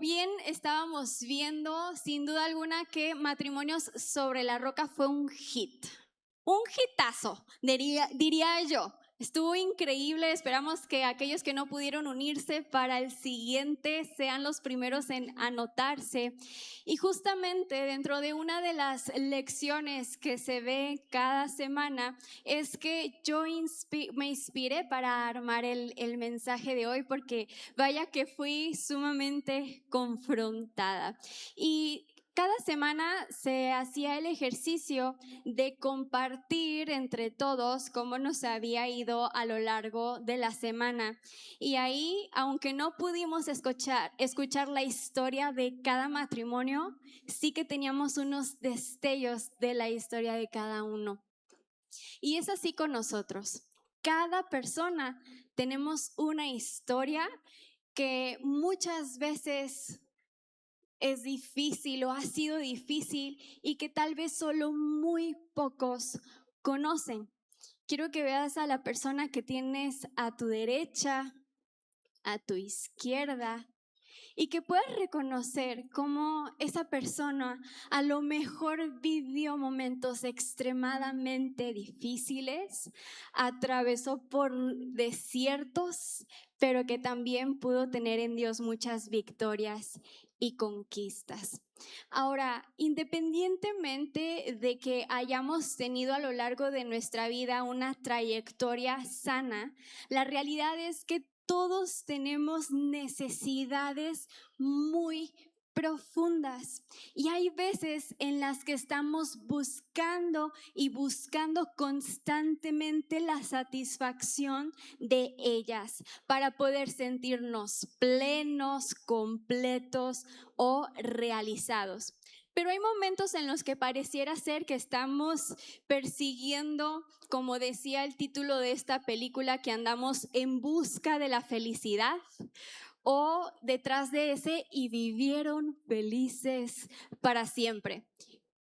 bien estábamos viendo, sin duda alguna, que Matrimonios sobre la Roca fue un hitazo, diría yo. Estuvo increíble, esperamos que aquellos que no pudieron unirse para el siguiente sean los primeros en anotarse. Y justamente dentro de una de las lecciones que se ve cada semana es que yo me inspiré para armar el mensaje de hoy, porque vaya que fui sumamente confrontada. Y cada semana se hacía el ejercicio de compartir entre todos cómo nos había ido a lo largo de la semana. Y ahí, aunque no pudimos escuchar la historia de cada matrimonio, sí que teníamos unos destellos de la historia de cada uno. Y es así con nosotros. Cada persona tenemos una historia que muchas veces es difícil o ha sido difícil y que tal vez solo muy pocos conocen. Quiero que veas a la persona que tienes a tu derecha, a tu izquierda, y que puedas reconocer cómo esa persona a lo mejor vivió momentos extremadamente difíciles, atravesó por desiertos, pero que también pudo tener en Dios muchas victorias y conquistas. Ahora, independientemente de que hayamos tenido a lo largo de nuestra vida una trayectoria sana, la realidad es que todos tenemos necesidades muy profundas, y hay veces en las que estamos buscando constantemente la satisfacción de ellas para poder sentirnos plenos, completos o realizados. Pero hay momentos en los que pareciera ser que estamos persiguiendo, como decía el título de esta película, que andamos en busca de la felicidad, o detrás de ese "y vivieron felices para siempre".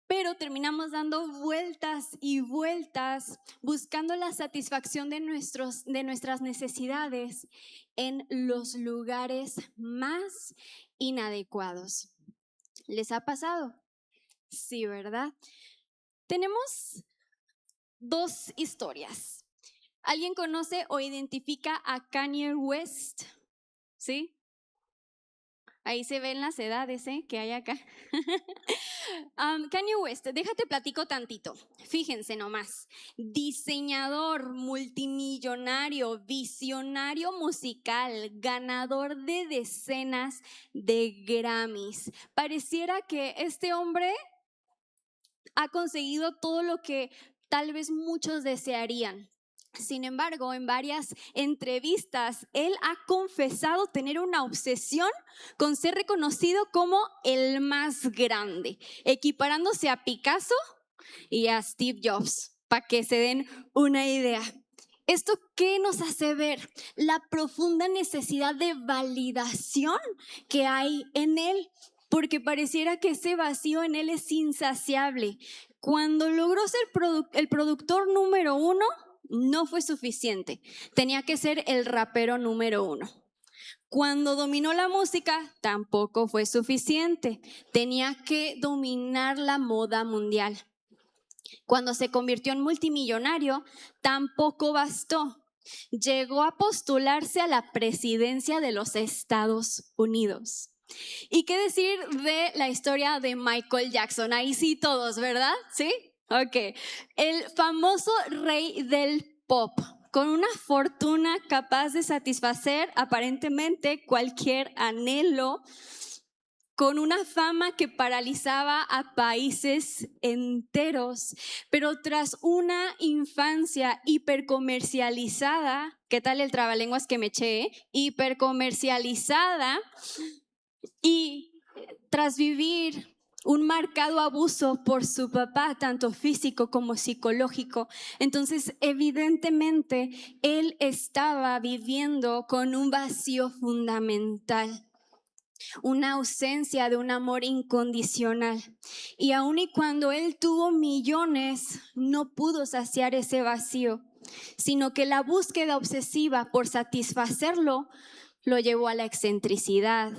Pero terminamos dando vueltas y vueltas buscando la satisfacción de nuestras necesidades en los lugares más inadecuados. ¿Les ha pasado? Sí, ¿verdad? Tenemos dos historias. ¿Alguien conoce o identifica a Kanye West? ¿Sí? Ahí se ven las edades que hay acá. Kanye West, déjate platico tantito. Fíjense nomás, diseñador, multimillonario, visionario musical, ganador de decenas de Grammys. Pareciera que este hombre ha conseguido todo lo que tal vez muchos desearían. Sin embargo, en varias entrevistas, él ha confesado tener una obsesión con ser reconocido como el más grande, equiparándose a Picasso y a Steve Jobs, para que se den una idea. ¿Esto qué nos hace ver? La profunda necesidad de validación que hay en él, porque pareciera que ese vacío en él es insaciable. Cuando logró ser el productor número 1, no fue suficiente. Tenía que ser el rapero número 1. Cuando dominó la música, tampoco fue suficiente. Tenía que dominar la moda mundial. Cuando se convirtió en multimillonario, tampoco bastó. Llegó a postularse a la presidencia de los Estados Unidos. ¿Y qué decir de la historia de Michael Jackson? Ahí sí todos, ¿verdad? ¿Sí? Ok. El famoso rey del pop, con una fortuna capaz de satisfacer aparentemente cualquier anhelo, con una fama que paralizaba a países enteros, pero tras una infancia hipercomercializada, ¿qué tal el trabalenguas que me eché? Hipercomercializada, y tras vivir un marcado abuso por su papá, tanto físico como psicológico, entonces evidentemente él estaba viviendo con un vacío fundamental, una ausencia de un amor incondicional. Y aun y cuando él tuvo millones, no pudo saciar ese vacío, sino que la búsqueda obsesiva por satisfacerlo Lo llevó a la excentricidad,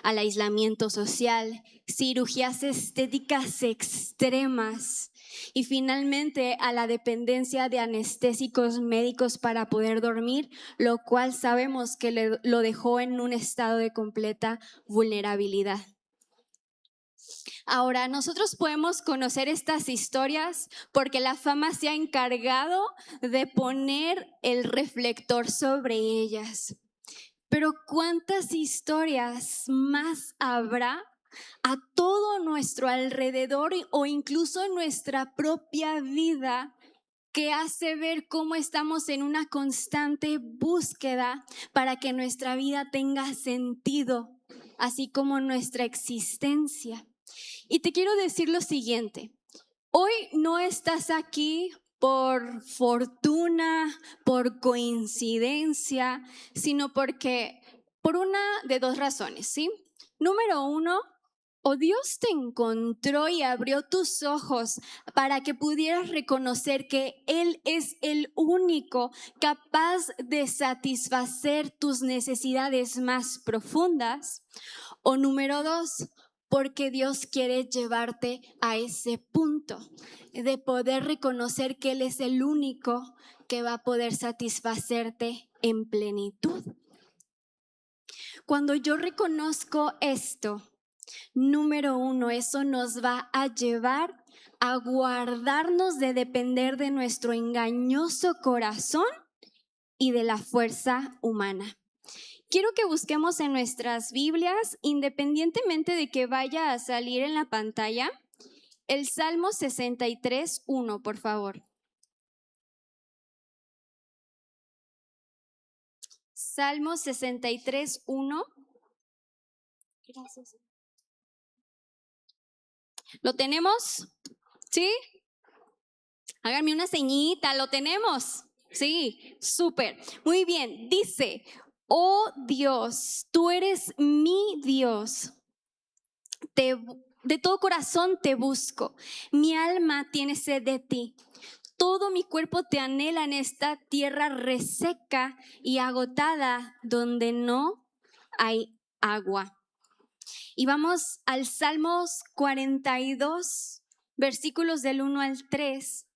al aislamiento social, cirugías estéticas extremas y finalmente a la dependencia de anestésicos médicos para poder dormir, lo cual sabemos que lo dejó en un estado de completa vulnerabilidad. Ahora, nosotros podemos conocer estas historias porque la fama se ha encargado de poner el reflector sobre ellas. Pero ¿cuántas historias más habrá a todo nuestro alrededor o incluso en nuestra propia vida que hace ver cómo estamos en una constante búsqueda para que nuestra vida tenga sentido, así como nuestra existencia? Y te quiero decir lo siguiente, hoy no estás aquí por fortuna, por coincidencia, sino porque por una de dos razones, ¿sí? Número uno, o Dios te encontró y abrió tus ojos para que pudieras reconocer que Él es el único capaz de satisfacer tus necesidades más profundas. O número dos, porque Dios quiere llevarte a ese punto de poder reconocer que Él es el único que va a poder satisfacerte en plenitud. Cuando yo reconozco esto, número uno, eso nos va a llevar a guardarnos de depender de nuestro engañoso corazón y de la fuerza humana. Quiero que busquemos en nuestras Biblias, independientemente de que vaya a salir en la pantalla, el Salmo 63:1, por favor. Salmo 63:1. Gracias. ¿Lo tenemos? ¿Sí? Háganme una ceñita, ¿lo tenemos? Sí, súper. Muy bien, dice, oh Dios, tú eres mi Dios. De todo corazón te busco. Mi alma tiene sed de ti. Todo mi cuerpo te anhela en esta tierra reseca y agotada donde no hay agua. Y vamos al Salmos 42, versículos del 1 al 3.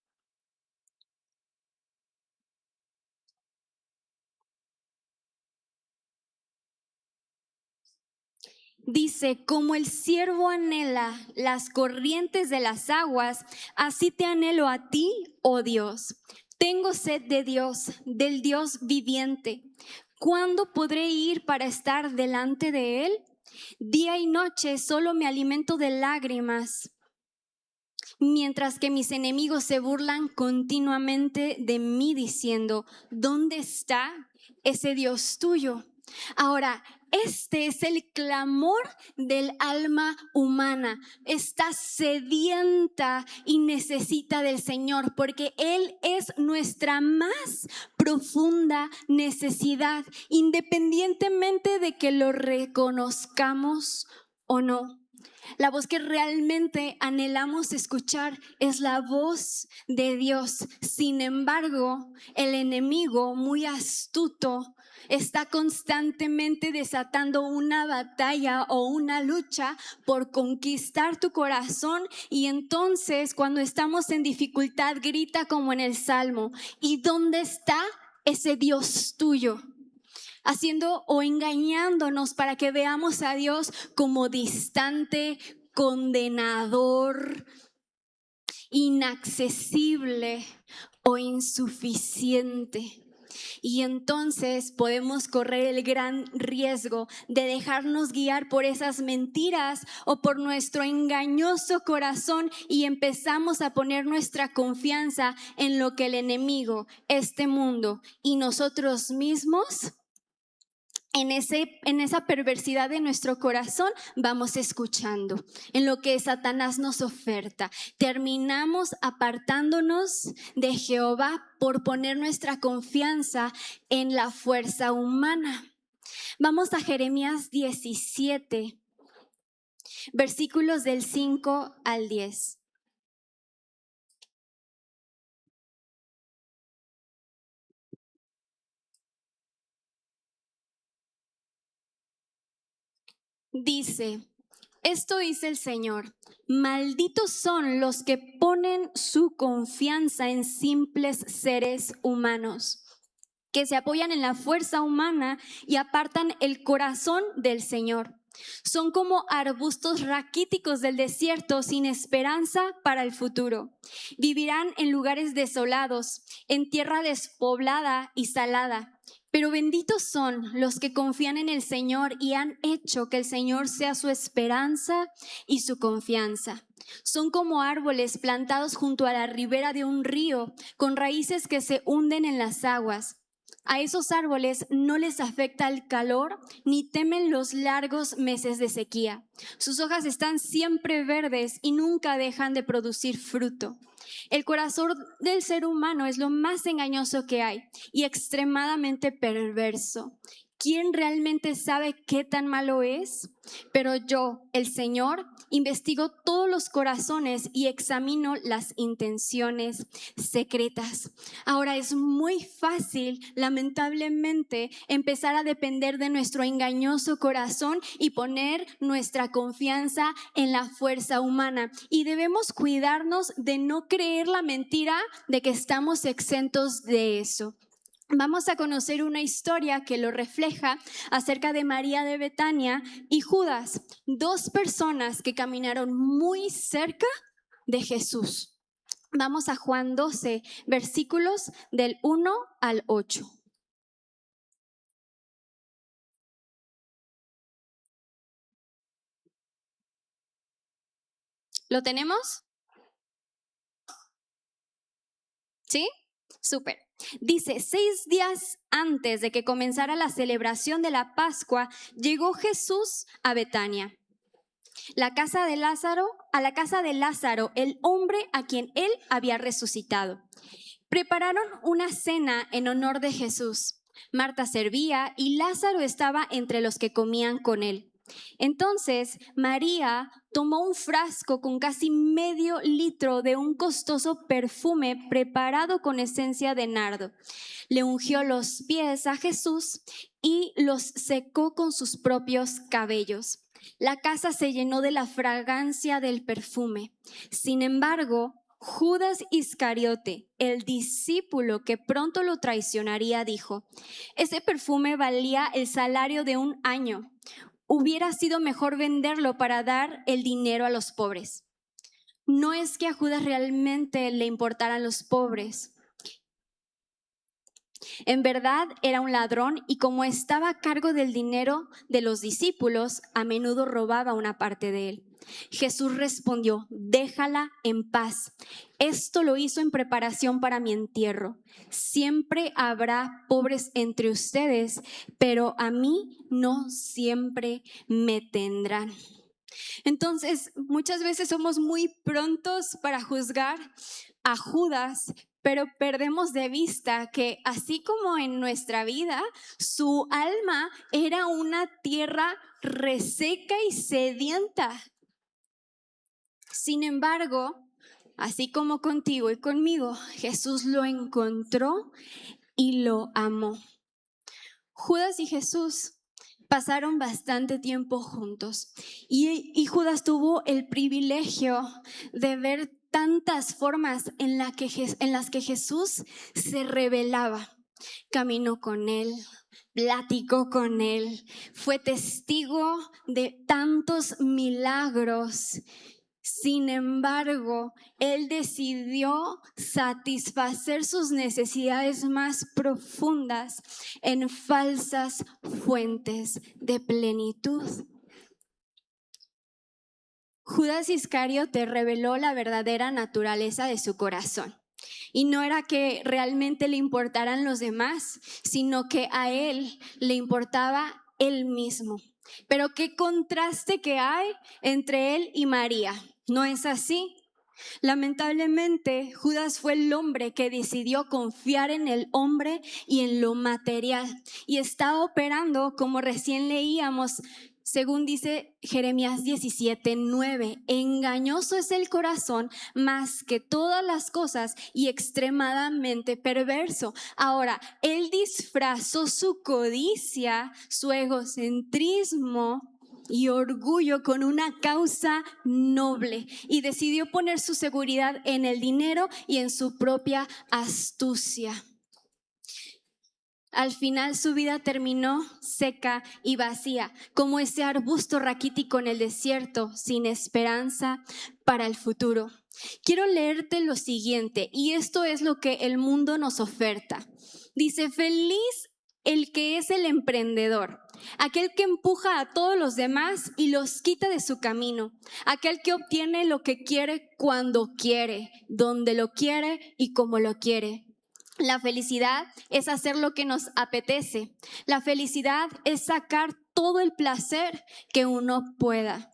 Dice, como el ciervo anhela las corrientes de las aguas, así te anhelo a ti, oh Dios. Tengo sed de Dios, del Dios viviente. ¿Cuándo podré ir para estar delante de Él? Día y noche solo me alimento de lágrimas, mientras que mis enemigos se burlan continuamente de mí diciendo, ¿dónde está ese Dios tuyo? Ahora, este es el clamor del alma humana. Está sedienta y necesita del Señor porque Él es nuestra más profunda necesidad, independientemente de que lo reconozcamos o no. La voz que realmente anhelamos escuchar es la voz de Dios. Sin embargo, el enemigo, muy astuto, está constantemente desatando una batalla o una lucha por conquistar tu corazón, y entonces cuando estamos en dificultad grita como en el Salmo, ¿y dónde está ese Dios tuyo? Haciendo o engañándonos para que veamos a Dios como distante, condenador, inaccesible o insuficiente. Y entonces podemos correr el gran riesgo de dejarnos guiar por esas mentiras o por nuestro engañoso corazón, y empezamos a poner nuestra confianza en lo que el enemigo, este mundo y nosotros mismos, en esa perversidad de nuestro corazón vamos escuchando, en lo que Satanás nos oferta. Terminamos apartándonos de Jehová por poner nuestra confianza en la fuerza humana. Vamos a Jeremías 17, versículos del 5 al 10. Dice, esto dice el Señor, malditos son los que ponen su confianza en simples seres humanos, que se apoyan en la fuerza humana y apartan el corazón del Señor. Son como arbustos raquíticos del desierto sin esperanza para el futuro. Vivirán en lugares desolados, en tierra despoblada y salada. Pero benditos son los que confían en el Señor y han hecho que el Señor sea su esperanza y su confianza. Son como árboles plantados junto a la ribera de un río, con raíces que se hunden en las aguas. A esos árboles no les afecta el calor ni temen los largos meses de sequía. Sus hojas están siempre verdes y nunca dejan de producir fruto. El corazón del ser humano es lo más engañoso que hay y extremadamente perverso. ¿Quién realmente sabe qué tan malo es? Pero yo, el Señor, investigo todos los corazones y examino las intenciones secretas. Ahora es muy fácil, lamentablemente, empezar a depender de nuestro engañoso corazón y poner nuestra confianza en la fuerza humana. Y debemos cuidarnos de no creer la mentira de que estamos exentos de eso. Vamos a conocer una historia que lo refleja acerca de María de Betania y Judas, dos personas que caminaron muy cerca de Jesús. Vamos a Juan 12, versículos del 1 al 8. ¿Lo tenemos? ¿Sí? Súper. Dice, 6 días antes de que comenzara la celebración de la Pascua, llegó Jesús a Betania, a la casa de Lázaro, el hombre a quien él había resucitado. Prepararon una cena en honor de Jesús. Marta servía y Lázaro estaba entre los que comían con él. Entonces María tomó un frasco con casi medio litro de un costoso perfume preparado con esencia de nardo. Le ungió los pies a Jesús y los secó con sus propios cabellos. La casa se llenó de la fragancia del perfume. Sin embargo, Judas Iscariote, el discípulo que pronto lo traicionaría, dijo, ese perfume valía el salario de un año. Hubiera sido mejor venderlo para dar el dinero a los pobres. No es que a Judas realmente le importaran los pobres. En verdad era un ladrón y como estaba a cargo del dinero de los discípulos, a menudo robaba una parte de él. Jesús respondió, déjala en paz. Esto lo hizo en preparación para mi entierro. Siempre habrá pobres entre ustedes, pero a mí no siempre me tendrán. Entonces, muchas veces somos muy prontos para juzgar a Judas, pero perdemos de vista que así como en nuestra vida, su alma era una tierra reseca y sedienta. Sin embargo, así como contigo y conmigo, Jesús lo encontró y lo amó. Judas y Jesús pasaron bastante tiempo juntos y Judas tuvo el privilegio de ver tantas formas en las que Jesús se revelaba. Caminó con él, platicó con él, fue testigo de tantos milagros. Sin embargo, él decidió satisfacer sus necesidades más profundas en falsas fuentes de plenitud. Judas Iscariote reveló la verdadera naturaleza de su corazón. Y no era que realmente le importaran los demás, sino que a él le importaba él mismo. Pero qué contraste que hay entre él y María. ¿No es así? Lamentablemente, Judas fue el hombre que decidió confiar en el hombre y en lo material. Y está operando, como recién leíamos, según dice Jeremías 17:9, engañoso es el corazón más que todas las cosas y extremadamente perverso. Ahora, él disfrazó su codicia, su egocentrismo y orgullo con una causa noble y decidió poner su seguridad en el dinero y en su propia astucia. Al final su vida terminó seca y vacía, como ese arbusto raquítico en el desierto, sin esperanza para el futuro. Quiero leerte lo siguiente, y esto es lo que el mundo nos oferta. Dice: feliz el que es el emprendedor, aquel que empuja a todos los demás y los quita de su camino, aquel que obtiene lo que quiere cuando quiere, donde lo quiere y como lo quiere. La felicidad es hacer lo que nos apetece. La felicidad es sacar todo el placer que uno pueda.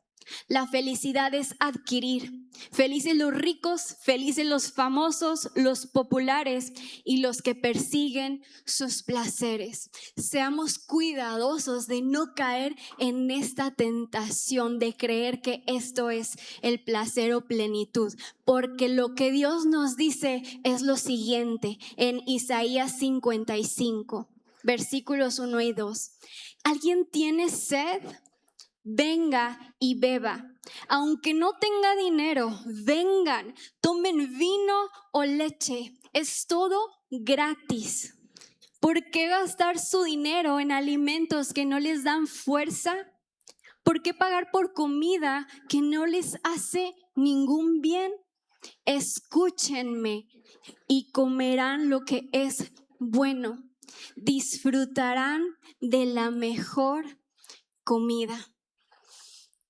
La felicidad es adquirir. Felices los ricos, felices los famosos, los populares y los que persiguen sus placeres. Seamos cuidadosos de no caer en esta tentación de creer que esto es el placer o plenitud, porque lo que Dios nos dice es lo siguiente en Isaías 55, versículos 1 y 2. ¿Alguien tiene sed? Venga y beba. Aunque no tenga dinero, vengan, tomen vino o leche. Es todo gratis. ¿Por qué gastar su dinero en alimentos que no les dan fuerza? ¿Por qué pagar por comida que no les hace ningún bien? Escúchenme y comerán lo que es bueno. Disfrutarán de la mejor comida.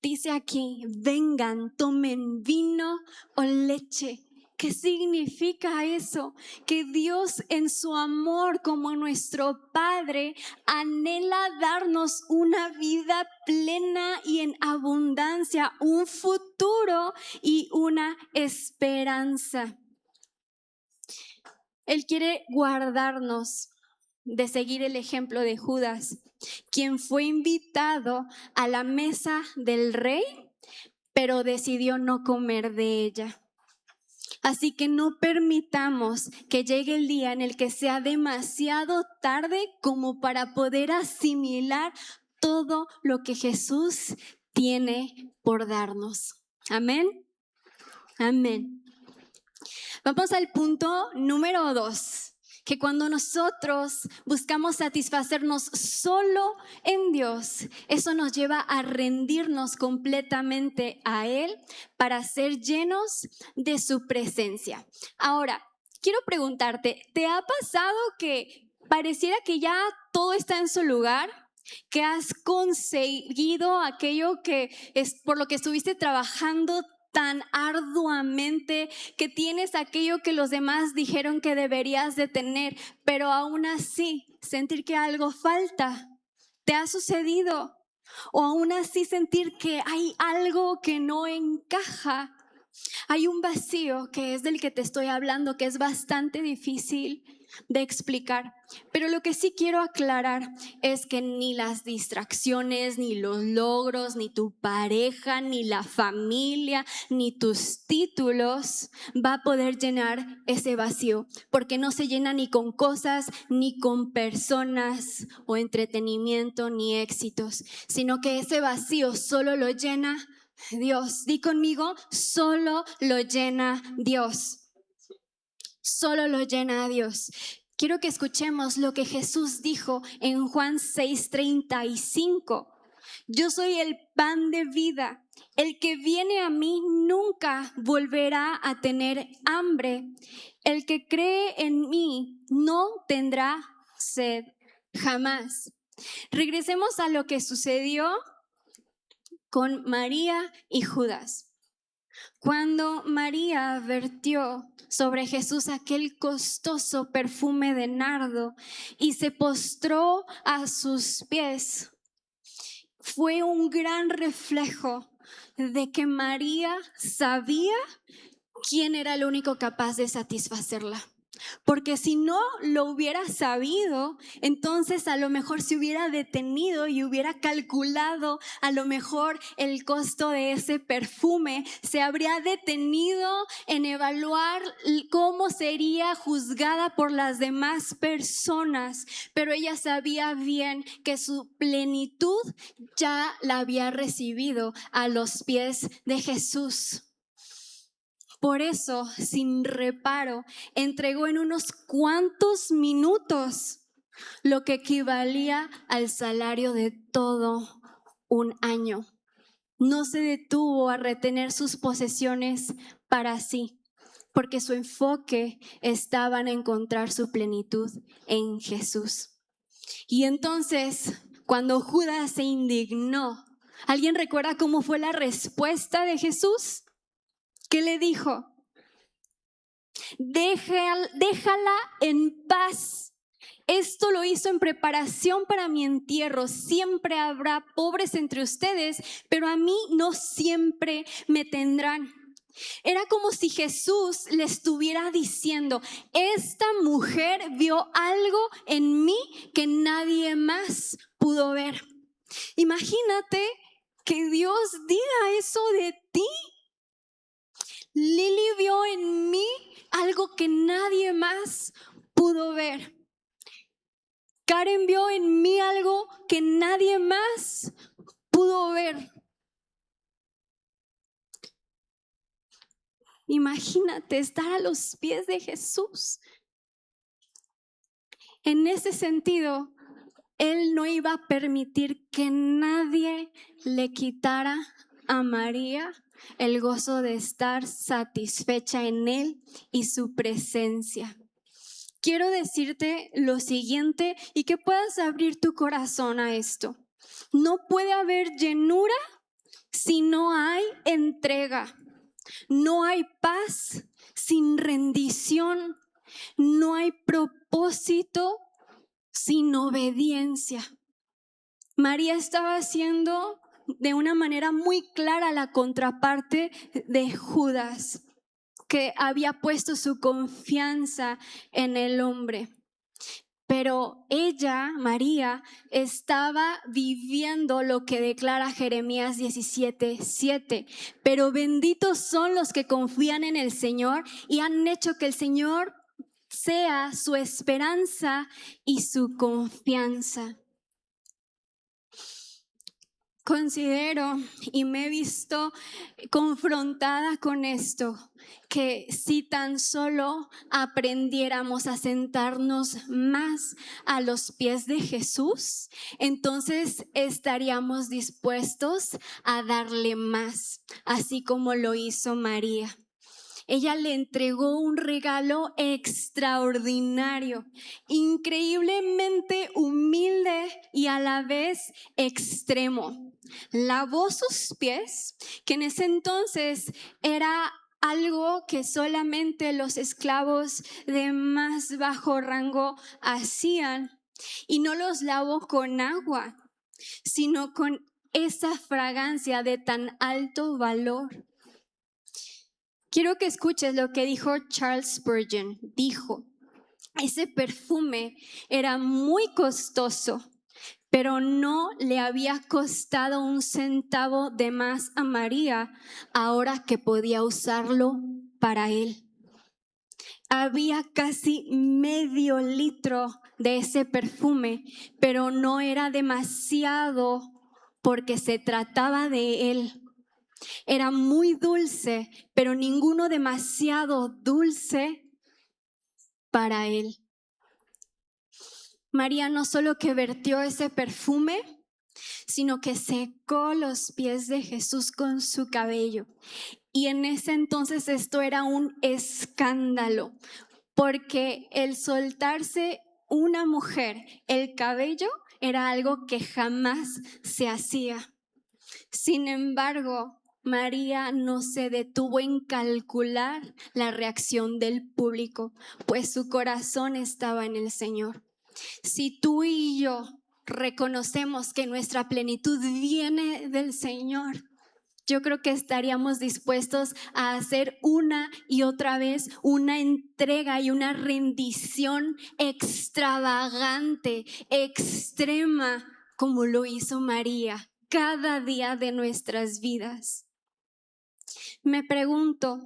Dice aquí: vengan, tomen vino o leche. ¿Qué significa eso? Que Dios en su amor como nuestro Padre anhela darnos una vida plena y en abundancia, un futuro y una esperanza. Él quiere guardarnos de seguir el ejemplo de Judas, quien fue invitado a la mesa del rey, pero decidió no comer de ella. Así que no permitamos que llegue el día en el que sea demasiado tarde como para poder asimilar todo lo que Jesús tiene por darnos. Amén. Amén. Vamos al punto número 2. Que cuando nosotros buscamos satisfacernos solo en Dios, eso nos lleva a rendirnos completamente a Él para ser llenos de su presencia. Ahora, quiero preguntarte, ¿te ha pasado que pareciera que ya todo está en su lugar? ¿Que has conseguido aquello que es por lo que estuviste trabajando tan arduamente, que tienes aquello que los demás dijeron que deberías de tener, pero aún así sentir que algo falta? ¿Te ha sucedido? O aún así sentir que hay algo que no encaja. Hay un vacío que es del que te estoy hablando, que es bastante difícil de explicar. Pero lo que sí quiero aclarar es que ni las distracciones, ni los logros, ni tu pareja, ni la familia, ni tus títulos va a poder llenar ese vacío, porque no se llena ni con cosas, ni con personas o entretenimiento, ni éxitos, sino que ese vacío solo lo llena Dios. Di conmigo: solo lo llena Dios. Solo lo llena Dios. Quiero que escuchemos lo que Jesús dijo en Juan 6:35. Yo soy el pan de vida. El que viene a mí nunca volverá a tener hambre. El que cree en mí no tendrá sed jamás. Regresemos a lo que sucedió con María y Judas. Cuando María vertió sobre Jesús aquel costoso perfume de nardo y se postró a sus pies, fue un gran reflejo de que María sabía quién era el único capaz de satisfacerla. Porque si no lo hubiera sabido, entonces a lo mejor se hubiera detenido y hubiera calculado a lo mejor el costo de ese perfume. Se habría detenido en evaluar cómo sería juzgada por las demás personas. Pero ella sabía bien que su plenitud ya la había recibido a los pies de Jesús. Por eso, sin reparo, entregó en unos cuantos minutos lo que equivalía al salario de todo un año. No se detuvo a retener sus posesiones para sí, porque su enfoque estaba en encontrar su plenitud en Jesús. Y entonces, cuando Judas se indignó, ¿alguien recuerda cómo fue la respuesta de Jesús? ¿Qué le dijo? Déjala en paz. Esto lo hizo en preparación para mi entierro. Siempre habrá pobres entre ustedes, pero a mí no siempre me tendrán. Era como si Jesús le estuviera diciendo: esta mujer vio algo en mí que nadie más pudo ver. Imagínate que Dios diga eso de ti. Lili vio en mí algo que nadie más pudo ver. Karen vio en mí algo que nadie más pudo ver. Imagínate estar a los pies de Jesús. En ese sentido, Él no iba a permitir que nadie le quitara a María el gozo de estar satisfecha en Él y su presencia. Quiero decirte lo siguiente y que puedas abrir tu corazón a esto. No puede haber llenura si no hay entrega. No hay paz sin rendición. No hay propósito sin obediencia. María estaba haciendo de una manera muy clara la contraparte de Judas, que había puesto su confianza en el hombre. Pero ella, María, estaba viviendo lo que declara Jeremías 17:7. Pero benditos son los que confían en el Señor y han hecho que el Señor sea su esperanza y su confianza. Considero y me he visto confrontada con esto, que si tan solo aprendiéramos a sentarnos más a los pies de Jesús, entonces estaríamos dispuestos a darle más, así como lo hizo María. Ella le entregó un regalo extraordinario, increíblemente humilde y a la vez extremo. Lavó sus pies, que en ese entonces era algo que solamente los esclavos de más bajo rango hacían. Y no los lavó con agua, sino con esa fragancia de tan alto valor. Quiero que escuches lo que dijo Charles Spurgeon. Dijo: ese perfume era muy costoso, pero no le había costado un centavo de más a María ahora que podía usarlo para él. Había casi medio litro de ese perfume, pero no era demasiado porque se trataba de él. Era muy dulce, pero ninguno demasiado dulce para él. María no solo que vertió ese perfume, sino que secó los pies de Jesús con su cabello. Y en ese entonces esto era un escándalo, porque el soltarse una mujer el cabello era algo que jamás se hacía. Sin embargo, María no se detuvo en calcular la reacción del público, pues su corazón estaba en el Señor. Si tú y yo reconocemos que nuestra plenitud viene del Señor, yo creo que estaríamos dispuestos a hacer una y otra vez una entrega y una rendición extravagante, extrema, como lo hizo María cada día de nuestras vidas. Me pregunto,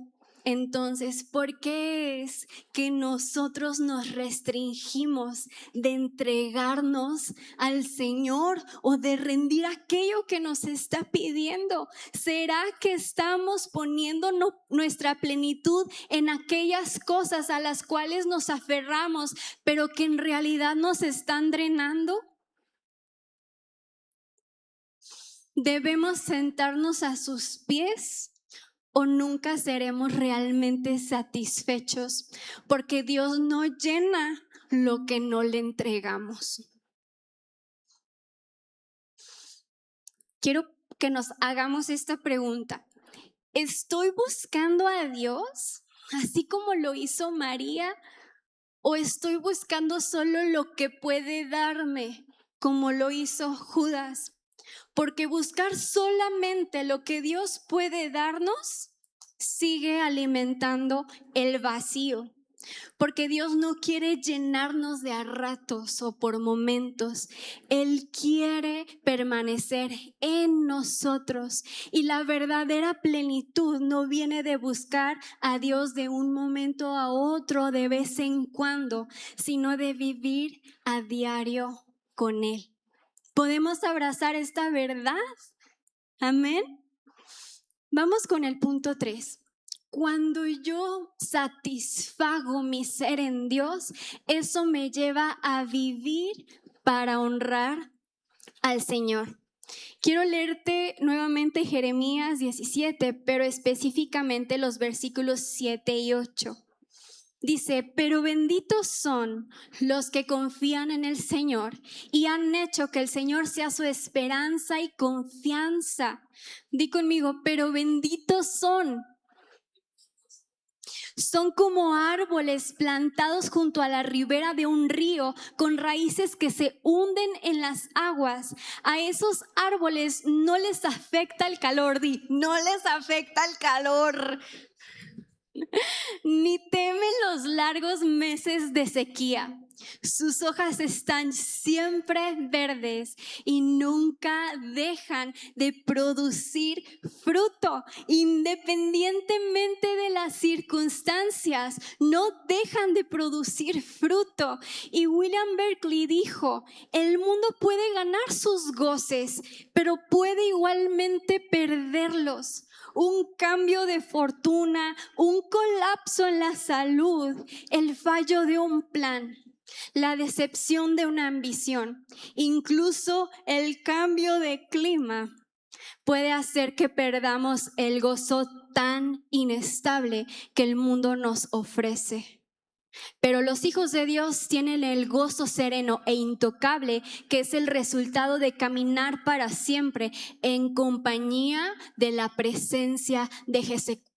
entonces, ¿por qué es que nosotros nos restringimos de entregarnos al Señor o de rendir aquello que nos está pidiendo? ¿Será que estamos poniendo nuestra plenitud en aquellas cosas a las cuales nos aferramos, pero que en realidad nos están drenando? ¿Debemos sentarnos a sus pies? ¿O nunca seremos realmente satisfechos? Porque Dios no llena lo que no le entregamos. Quiero que nos hagamos esta pregunta. ¿Estoy buscando a Dios así como lo hizo María? ¿O estoy buscando solo lo que puede darme como lo hizo Judas? Porque buscar solamente lo que Dios puede darnos sigue alimentando el vacío. Porque Dios no quiere llenarnos de a ratos o por momentos. Él quiere permanecer en nosotros. Y la verdadera plenitud no viene de buscar a Dios de un momento a otro, de vez en cuando, sino de vivir a diario con Él. ¿Podemos abrazar esta verdad? Amén. Vamos con el punto 3. Cuando yo satisfago mi ser en Dios, eso me lleva a vivir para honrar al Señor. Quiero leerte nuevamente Jeremías 17, pero específicamente los versículos 7 y 8. Dice, pero benditos son los que confían en el Señor y han hecho que el Señor sea su esperanza y confianza. Di conmigo, pero benditos son. Son como árboles plantados junto a la ribera de un río, con raíces que se hunden en las aguas. A esos árboles no les afecta el calor, no les afecta el calor. Ni temen los largos meses de sequía. Sus hojas están siempre verdes y nunca dejan de producir fruto. Independientemente de las circunstancias, no dejan de producir fruto. Y William Berkeley dijo, el mundo puede ganar sus goces, pero puede igualmente perderlos. Un cambio de fortuna, un colapso en la salud, el fallo de un plan, la decepción de una ambición, incluso el cambio de clima puede hacer que perdamos el gozo tan inestable que el mundo nos ofrece. Pero los hijos de Dios tienen el gozo sereno e intocable, que es el resultado de caminar para siempre en compañía de la presencia de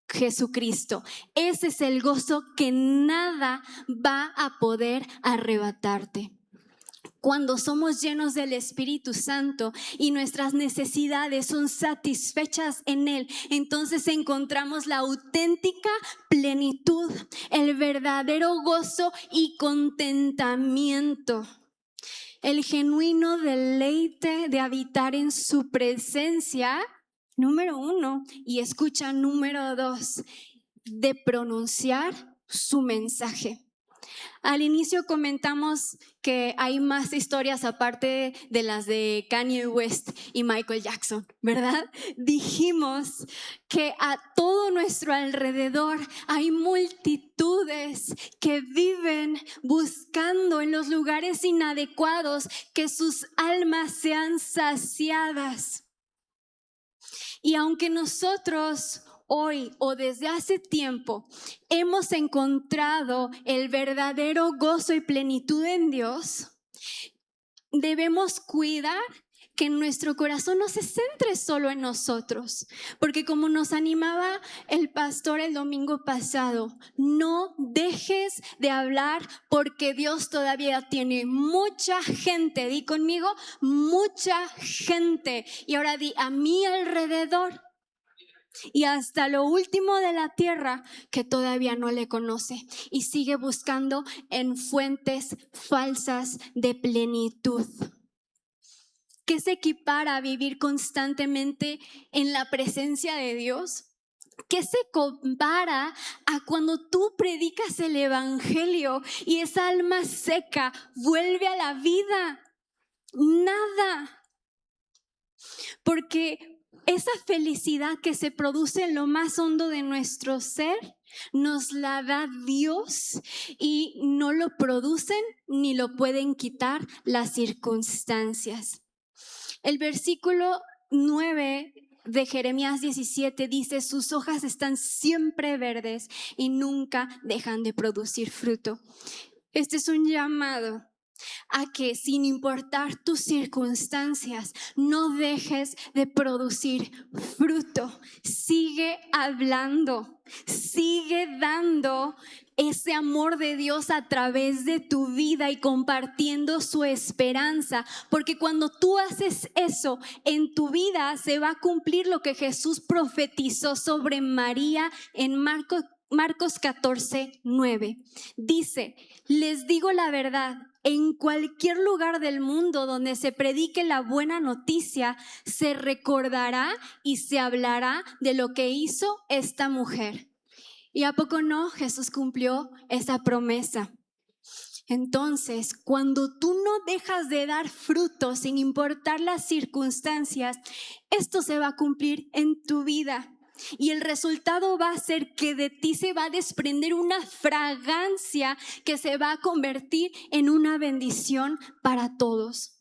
Jesucristo. Ese es el gozo que nada va a poder arrebatarte. Cuando somos llenos del Espíritu Santo y nuestras necesidades son satisfechas en Él, entonces encontramos la auténtica plenitud, el verdadero gozo y contentamiento, el genuino deleite de habitar en su presencia, número 1, y escucha, número 2, de pronunciar su mensaje. Al inicio comentamos que hay más historias aparte de las de Kanye West y Michael Jackson, ¿verdad? Dijimos que a todo nuestro alrededor hay multitudes que viven buscando en los lugares inadecuados que sus almas sean saciadas. Y aunque nosotros hoy o desde hace tiempo hemos encontrado el verdadero gozo y plenitud en Dios, debemos cuidar que nuestro corazón no se centre solo en nosotros, porque como nos animaba el pastor el domingo pasado, no dejes de hablar porque Dios todavía tiene mucha gente, di conmigo, mucha gente, y ahora di a mi alrededor y hasta lo último de la tierra que todavía no le conoce y sigue buscando en fuentes falsas de plenitud. ¿Qué se equipara a vivir constantemente en la presencia de Dios? ¿Qué se compara a cuando tú predicas el evangelio y esa alma seca vuelve a la vida? Nada. Porque esa felicidad que se produce en lo más hondo de nuestro ser nos la da Dios y no lo producen ni lo pueden quitar las circunstancias. El versículo 9 de Jeremías 17 dice: sus hojas están siempre verdes y nunca dejan de producir fruto. Este es un llamado a que, sin importar tus circunstancias, no dejes de producir fruto. Sigue hablando, sigue dando ese amor de Dios a través de tu vida y compartiendo su esperanza, porque cuando tú haces eso en tu vida se va a cumplir lo que Jesús profetizó sobre María en Marcos 14:9. Dice: les digo la verdad, en cualquier lugar del mundo donde se predique la buena noticia, se recordará y se hablará de lo que hizo esta mujer. ¿Y a poco no? Jesús cumplió esa promesa. Entonces, cuando tú no dejas de dar fruto sin importar las circunstancias, esto se va a cumplir en tu vida. Y el resultado va a ser que de ti se va a desprender una fragancia que se va a convertir en una bendición para todos.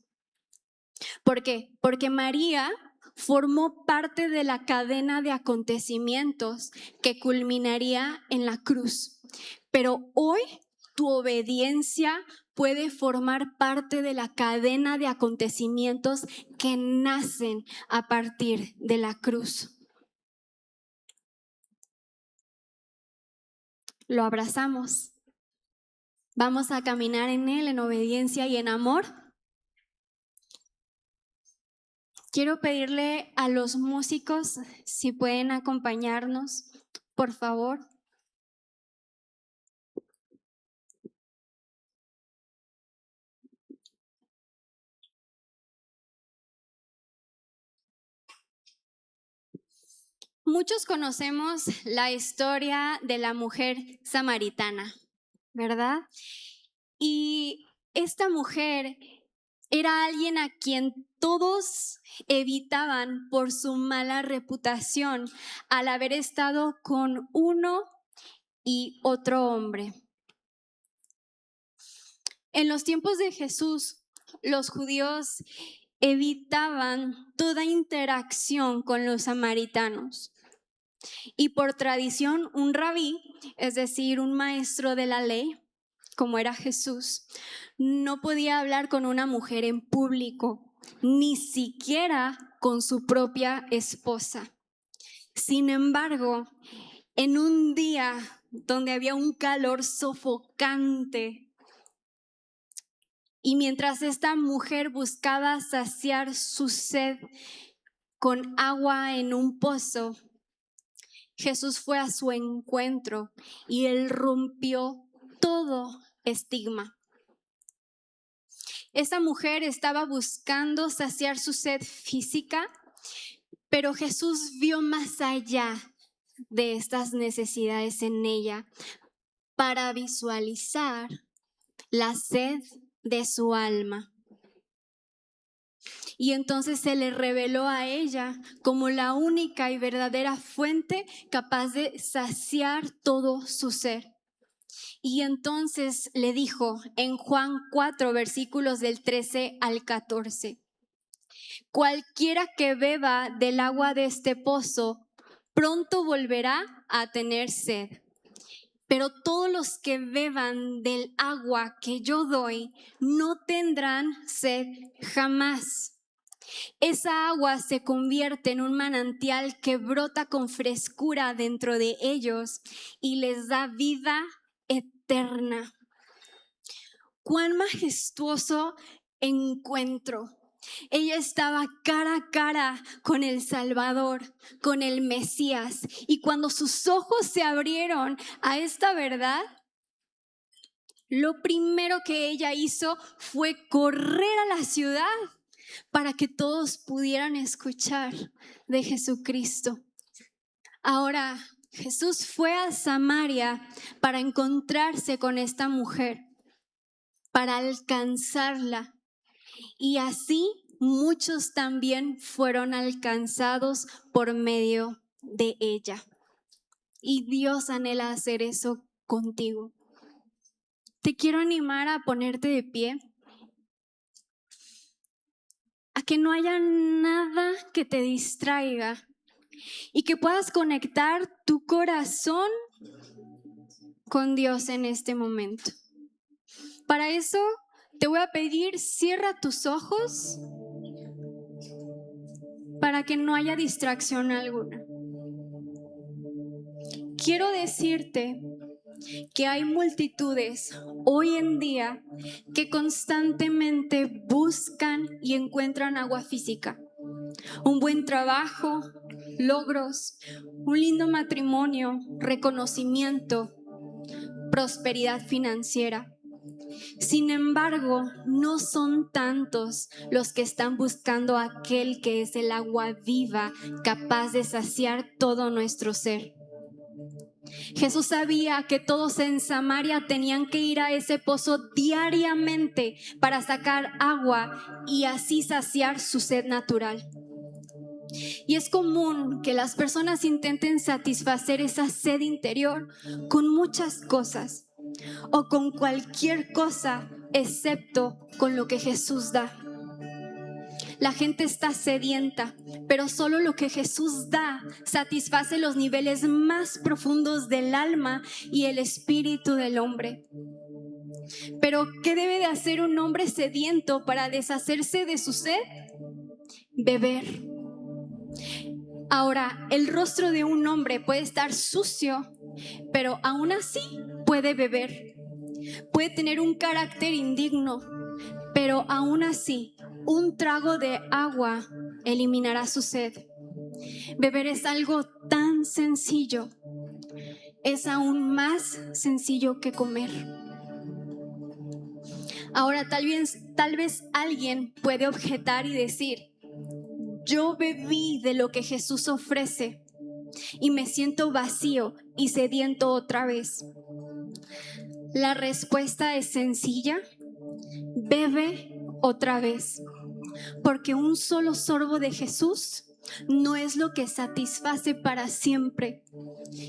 ¿Por qué? Porque María formó parte de la cadena de acontecimientos que culminaría en la cruz. Pero hoy tu obediencia puede formar parte de la cadena de acontecimientos que nacen a partir de la cruz. Lo abrazamos. Vamos a caminar en Él en obediencia y en amor. Quiero pedirle a los músicos si pueden acompañarnos, por favor. Muchos conocemos la historia de la mujer samaritana, ¿verdad? Y esta mujer era alguien a quien todos evitaban por su mala reputación al haber estado con uno y otro hombre. En los tiempos de Jesús, los judíos evitaban toda interacción con los samaritanos. Y por tradición, un rabí, es decir, un maestro de la ley, como era Jesús, no podía hablar con una mujer en público, ni siquiera con su propia esposa. Sin embargo, en un día donde había un calor sofocante, y mientras esta mujer buscaba saciar su sed con agua en un pozo, Jesús fue a su encuentro y Él rompió todo estigma. Esta mujer estaba buscando saciar su sed física, pero Jesús vio más allá de estas necesidades en ella para visualizar la sed de su alma. Y entonces se le reveló a ella como la única y verdadera fuente capaz de saciar todo su ser. Y entonces le dijo en Juan 4, versículos del 13 al 14: cualquiera que beba del agua de este pozo, pronto volverá a tener sed. Pero todos los que beban del agua que yo doy no tendrán sed jamás. Esa agua se convierte en un manantial que brota con frescura dentro de ellos y les da vida eterna. Cuán majestuoso encuentro Ella estaba cara a cara con el Salvador, con el Mesías. Y cuando sus ojos se abrieron a esta verdad, lo primero que ella hizo fue correr a la ciudad para que todos pudieran escuchar de Jesucristo. Ahora, Jesús fue a Samaria para encontrarse con esta mujer, para alcanzarla. Y así muchos también fueron alcanzados por medio de ella. Y Dios anhela hacer eso contigo. Te quiero animar a ponerte de pie, a que no haya nada que te distraiga y que puedas conectar tu corazón con Dios en este momento. Para eso te voy a pedir, cierra tus ojos para que no haya distracción alguna. Quiero decirte que hay multitudes hoy en día que constantemente buscan y encuentran agua física, un buen trabajo, logros, un lindo matrimonio, reconocimiento, prosperidad financiera. Sin embargo, no son tantos los que están buscando aquel que es el agua viva, capaz de saciar todo nuestro ser. Jesús sabía que todos en Samaria tenían que ir a ese pozo diariamente para sacar agua y así saciar su sed natural. Y es común que las personas intenten satisfacer esa sed interior con muchas cosas o con cualquier cosa excepto con lo que Jesús da. La gente está sedienta, pero solo lo que Jesús da satisface los niveles más profundos del alma y el espíritu del hombre. Pero, ¿qué debe de hacer un hombre sediento para deshacerse de su sed? Beber. Ahora, el rostro de un hombre puede estar sucio, pero aún así puede beber. Puede tener un carácter indigno, pero aún así un trago de agua eliminará su sed. Beber es algo tan sencillo, es aún más sencillo que comer. Ahora tal vez alguien puede objetar y decir: yo bebí de lo que Jesús ofrece y me siento vacío y sediento otra vez. La respuesta es sencilla: bebe otra vez, porque un solo sorbo de Jesús no es lo que satisface para siempre,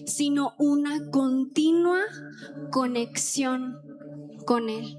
sino una continua conexión con Él.